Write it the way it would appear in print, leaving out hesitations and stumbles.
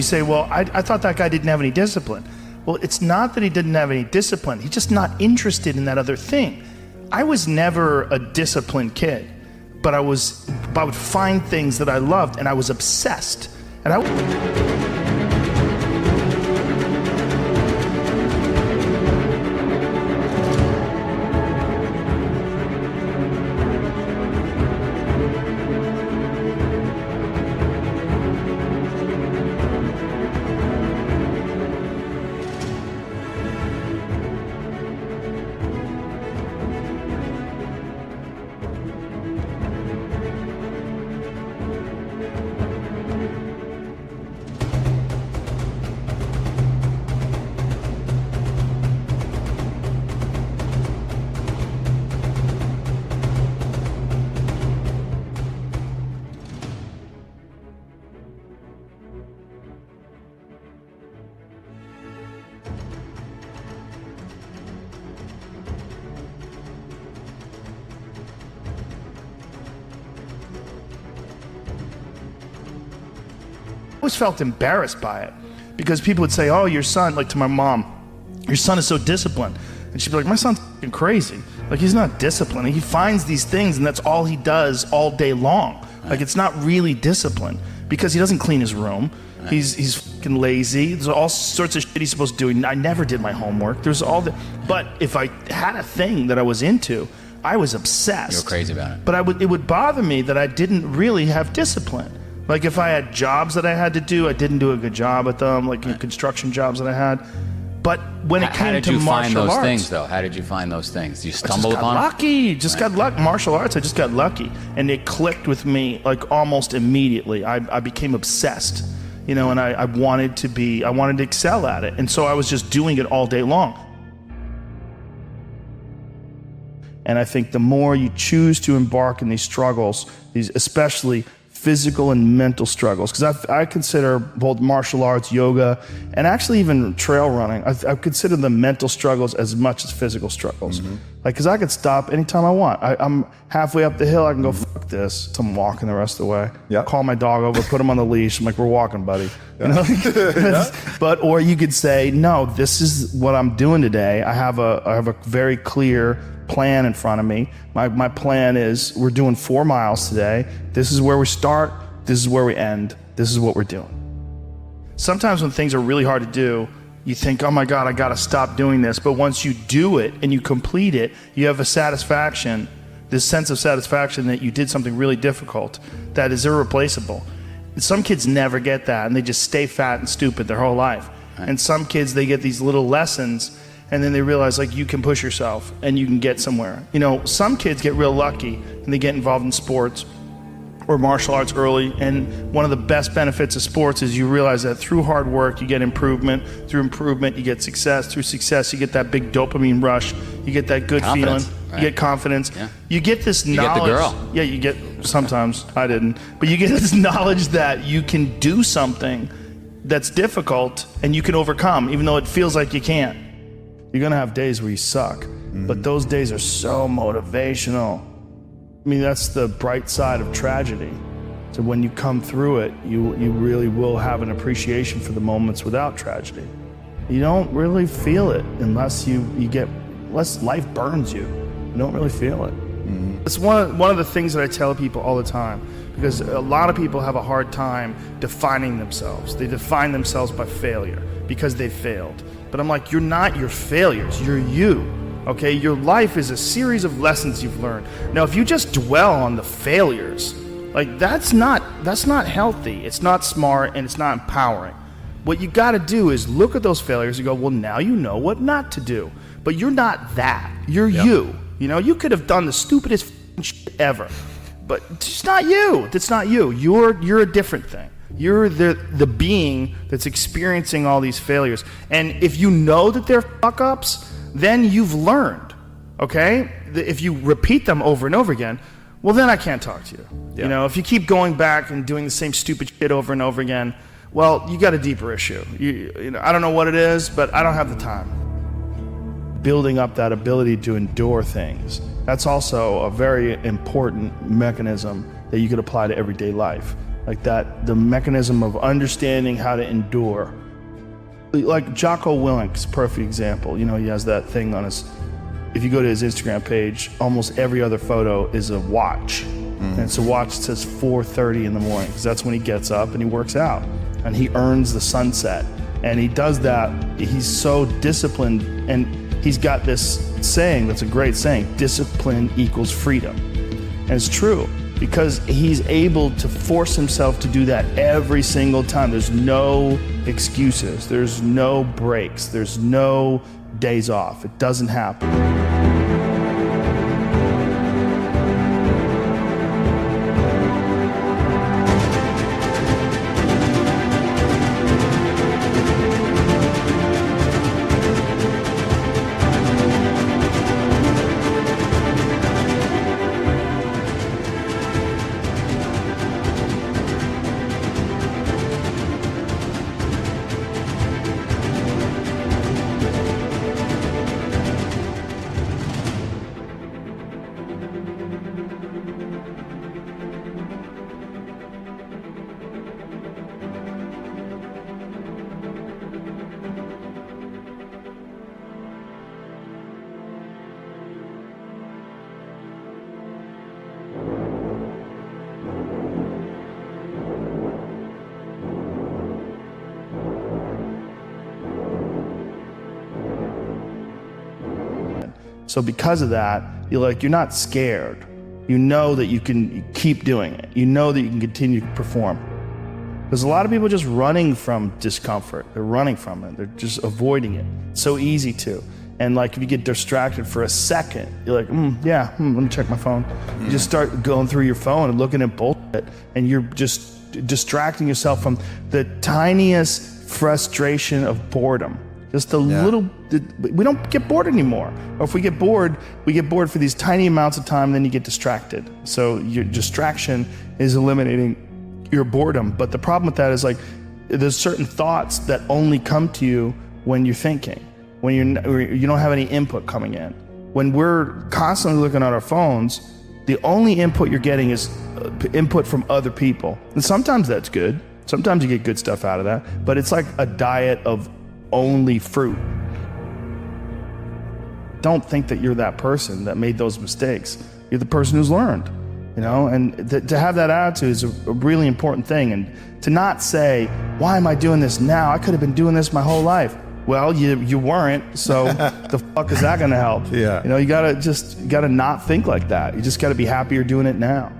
You say, well, I thought that guy didn't have any discipline. Well, it's not that he didn't have any discipline. He's just not interested in that other thing. I was never a disciplined kid, but I would find things that I loved, and I was obsessed. And I always felt embarrassed by it because people would say, oh, your son, like to my mom, your son is so disciplined. And she'd be like, my son's f***ing crazy. Like, he's not disciplined. He finds these things and that's all he does all day long. Like, it's not really discipline because he doesn't clean his room. He's fucking lazy. There's all sorts of shit he's supposed to do. I never did my homework. There's all the, but if I had a thing that I was into, I was obsessed. You were crazy about it. But it would bother me that I didn't really have discipline. Like, if I had jobs that I had to do, I didn't do a good job at them, like construction jobs that I had. But when it came to martial arts... How did you find those things, though? How did you find those things? You stumbled upon them? Lucky. Just got lucky. Martial arts, I just got lucky. And it clicked with me, like, almost immediately. I became obsessed, you know, and I wanted to excel at it. And so I was just doing it all day long. And I think the more you choose to embark in these struggles, these especially physical and mental struggles, because I consider both martial arts, yoga, and actually even trail running, I consider the mental struggles as much as physical struggles. Mm-hmm. Like, because I could stop anytime I want. I'm halfway up the hill, I can go, fuck this. So I'm walking the rest of the way. Yep. Call my dog over, put him on the leash. I'm like, we're walking, buddy. You know? But, or you could say, no, this is what I'm doing today. I have a very clear plan in front of me. My plan is we're doing 4 miles today. This is where we start. This is where we end. This is what we're doing. Sometimes when things are really hard to do, you think, oh my God, I gotta stop doing this. But once you do it and you complete it, you have a satisfaction, this sense of satisfaction that you did something really difficult that is irreplaceable. And some kids never get that and they just stay fat and stupid their whole life. Right. And some kids, they get these little lessons and then they realize, like, you can push yourself and you can get somewhere. You know, some kids get real lucky and they get involved in sports or martial arts early, and one of the best benefits of sports is you realize that through hard work you get improvement, through improvement you get success, through success you get that big dopamine rush, you get that good feeling, right? You get confidence, you get this knowledge. You get the girl. Yeah, you get, sometimes, I didn't, but you get this knowledge that you can do something that's difficult and you can overcome, even though it feels like you can't. You're gonna have days where you suck, but those days are so motivational. I mean, that's the bright side of tragedy. So when you come through it, you really will have an appreciation for the moments without tragedy. You don't really feel it unless unless life burns you. You don't really feel it. It's one of the things that I tell people all the time, because a lot of people have a hard time defining themselves. They define themselves by failure because they failed. But I'm like, you're not your failures, you're you, okay? Your life is a series of lessons you've learned. Now, if you just dwell on the failures, like, that's not healthy, it's not smart, and it's not empowering. What you gotta do is look at those failures and go, well, now you know what not to do. But you're not that, you're you. You know, you could have done the stupidest shit ever, but it's not you, that's not you. You're a different thing. You're the being that's experiencing all these failures. And if you know that they're fuck-ups, then you've learned, okay? If you repeat them over and over again, well, then I can't talk to you. You know, if you keep going back and doing the same stupid shit over and over again, well, you got a deeper issue. You know, I don't know what it is, but I don't have the time. Building up that ability to endure things, that's also a very important mechanism that you could apply to everyday life. like that, the mechanism of understanding how to endure. Like Jocko Willink's perfect example. You know, he has that thing on his, if you go to his Instagram page, almost every other photo is a watch. And it's a watch that says 4:30 in the morning, because that's when he gets up and he works out. And he earns the sunset. And he does that, he's so disciplined, and he's got this saying that's a great saying, discipline equals freedom. And it's true, because he's able to force himself to do that every single time. There's no excuses, there's no breaks, there's no days off. It doesn't happen. So because of that, you're not scared. You know that you can keep doing it. You know that you can continue to perform. There's a lot of people just running from discomfort. They're running from it. They're just avoiding it. It's so easy to. And like if you get distracted for a second, you're like, let me check my phone. You just start going through your phone and looking at bullshit, and you're just distracting yourself from the tiniest frustration of boredom. Just a little, we don't get bored anymore. Or if we get bored for these tiny amounts of time, then you get distracted. So your distraction is eliminating your boredom. But the problem with that is like, there's certain thoughts that only come to you when you're thinking, when you don't have any input coming in. When we're constantly looking at our phones, the only input you're getting is input from other people. And sometimes that's good. Sometimes you get good stuff out of that, but it's like a diet of only fruit. Don't think that you're that person that made those mistakes. You're the person who's learned, and to have that attitude is a really important thing. And to not say, why am I doing this now? I could have been doing this my whole life. Well, you weren't, so the fuck is that gonna help? Yeah. You gotta not think like that. You just gotta be happy you're doing it now.